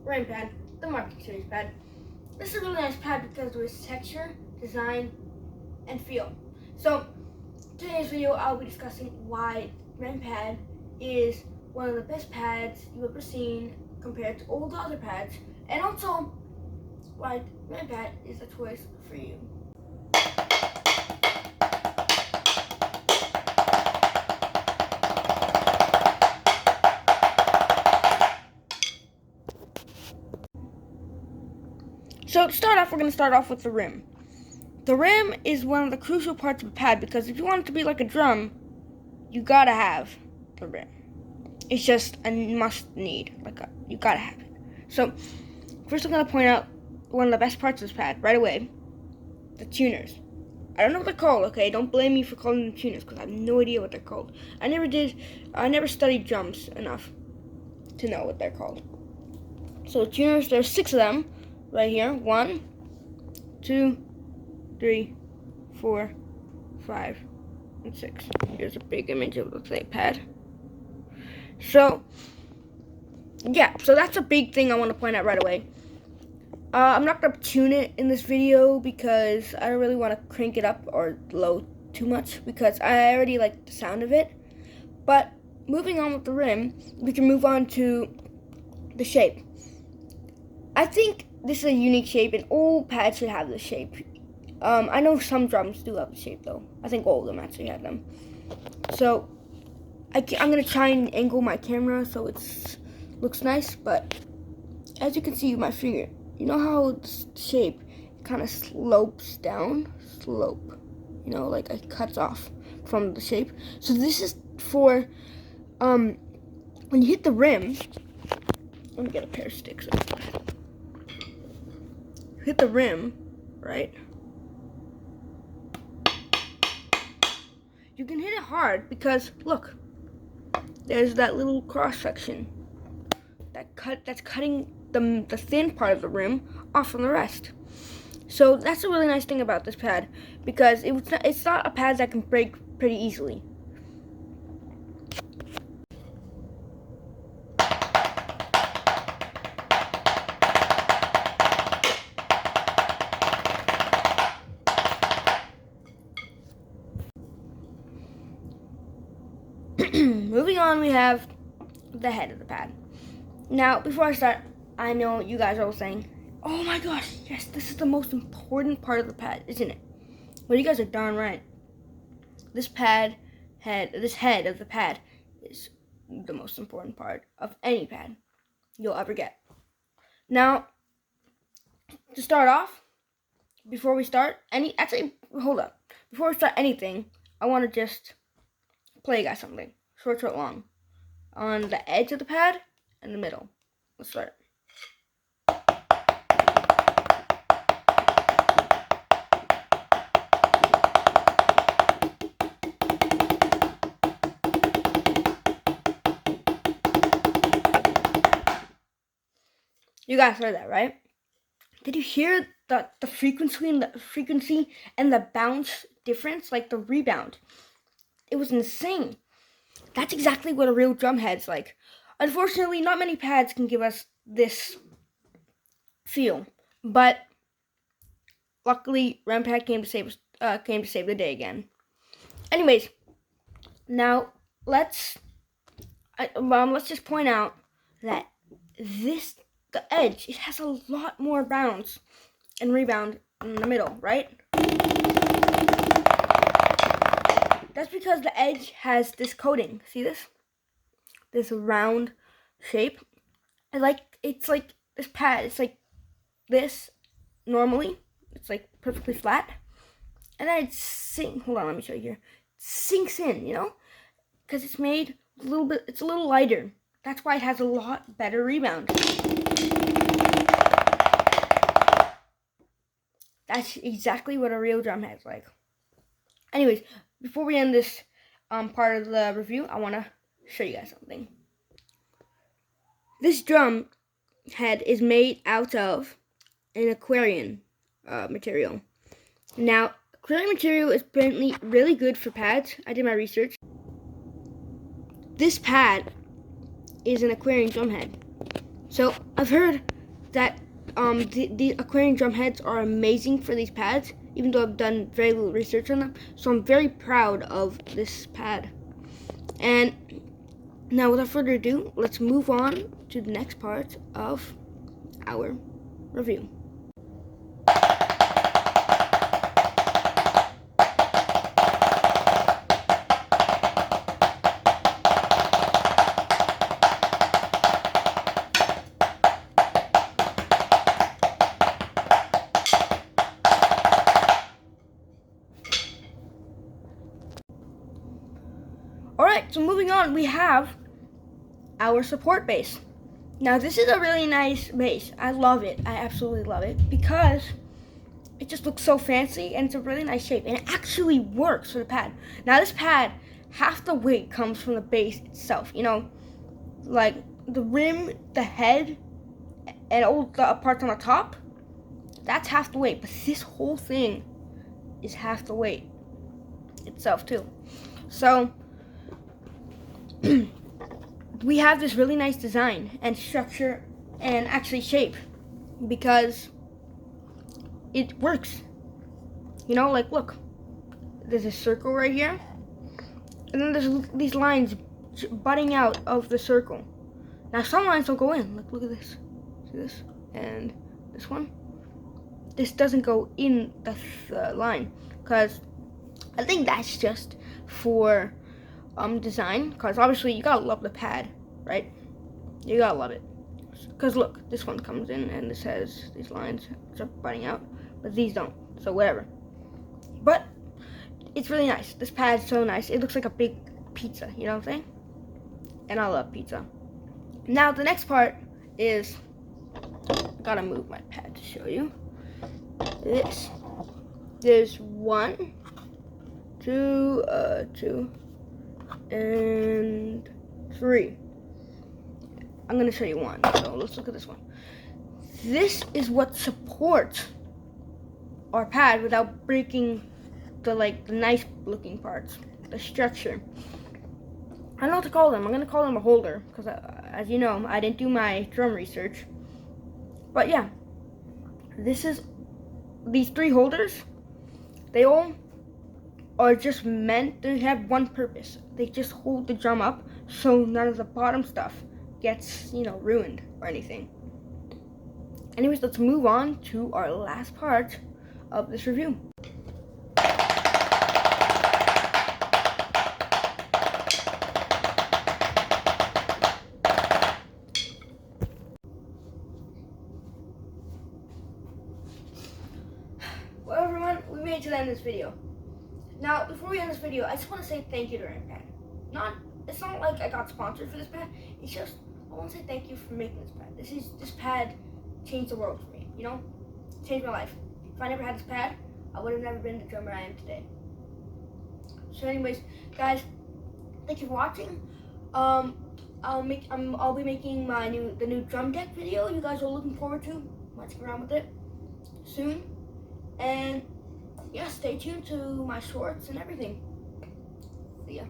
RamPad, the Market Series pad. This is a really nice pad because of its texture, design, and feel. So, today's video I'll be discussing why RamPad is one of the best pads you've ever seen compared to all the other pads, and also why RamPad is a choice for you. So to start off, we're going to start off with the rim. The rim is one of the crucial parts of a pad because if you want it to be like a drum, you gotta have the rim. It's just a must need. You gotta have it. So first I'm going to point out one of the best parts of this pad right away, the tuners. I don't know what they're called, okay? Don't blame me for calling them tuners because I have no idea what they're called. I never studied drums enough to know what they're called. So tuners, there's 6 of them. Right here, 1, 2, 3, 4, 5, and 6. Here's a big image of the plate pad. So, yeah, so that's a big thing I want to point out right away. I'm not going to tune it in this video because I don't really want to crank it up or low too much because I already like the sound of it. But moving on with the rim, we can move on to the shape. I think this is a unique shape, and all pads should have this shape. I know some drums do have the shape, though. I think all of them actually have them. So, I'm going to try and angle my camera so it looks nice, but as you can see with my finger, you know how the shape kind of slopes down? You know, like it cuts off from the shape. So this is for, when you hit the rim, let me get a pair of sticks. Hit the rim, right? You can hit it hard because look, there's that little cross section that's cutting the thin part of the rim off from the rest. So that's a really nice thing about this pad because it's not a pad that can break pretty easily. Moving on, we have the head of the pad. Now, before I start, I know you guys are all saying, oh my gosh, yes, this is the most important part of the pad, isn't it? Well, you guys are darn right. This head of the pad is the most important part of any pad you'll ever get. Now, to start off, before we start before we start anything, I want to just play you guys something. Short, long. On the edge of the pad and the middle. Let's start. You guys heard that, right? Did you hear the frequency and the bounce difference? Like the rebound. It was insane. That's exactly what a real drum head's like. Unfortunately, not many pads can give us this feel, but luckily, RamPad came to save the day again. Anyways, now let's just point out that the edge, it has a lot more bounce and rebound in the middle, right? That's because the edge has this coating. See this? This round shape. It's like this pad. It's like this normally. It's like perfectly flat. And then hold on, let me show you here. It sinks in, you know? Because it's made it's a little lighter. That's why it has a lot better rebound. That's exactly what a real drum head's like. Anyways, before we end this part of the review, I want to show you guys something. This drum head is made out of an aquarium material. Now, aquarium material is apparently really good for pads. I did my research. This pad is an aquarium drum head. So I've heard that the aquarium drum heads are amazing for these pads, even though I've done very little research on them. So I'm very proud of this pad. And now without further ado, let's move on to the next part of our review. Alright, so moving on, we have our support base. Now this is a really nice base. I love it. I absolutely love it because it just looks so fancy and it's a really nice shape and it actually works for the pad. Now this pad, half the weight comes from the base itself. You know, like the rim, the head, and all the parts on the top, that's half the weight. But this whole thing is half the weight itself too. So we have this really nice design and structure and actually shape because it works. You know, like look, there's a circle right here, and then there's these lines butting out of the circle. Now some lines don't go in. Like look at this. See this? And this one. This doesn't go in the line because I think that's just for design, because obviously you gotta love the pad, right? You gotta love it. Because look, this one comes in and this has these lines which are butting out, but these don't, so whatever. But it's really nice. This pad's so nice. It looks like a big pizza, you know what I'm saying? And I love pizza. Now the next part is, I gotta move my pad to show you this. There's 1, 2, 2, and 3. I'm gonna show you one. So let's look at this one. This is what supports our pad without breaking the nice looking parts, the structure. I don't know what to call them. I'm gonna call them a holder because, as you know, I didn't do my drum research. But yeah, these 3 holders. They all are just meant to have one purpose. They just hold the drum up so none of the bottom stuff gets, ruined or anything. Anyways, let's move on to our last part of this review. Well, everyone, we made it to the end of this video. Now, before we end this video, I just want to say thank you to RamPad. It's not like I got sponsored for this pad. It's just I want to say thank you for making this pad. This pad changed the world for me. Changed my life. If I never had this pad, I would have never been the drummer I am today. So, anyways, guys, thank you for watching. I'll be making the new drum deck video. You guys are looking forward to. Let's get around with it soon. And yeah, stay tuned to my shorts and everything. See ya.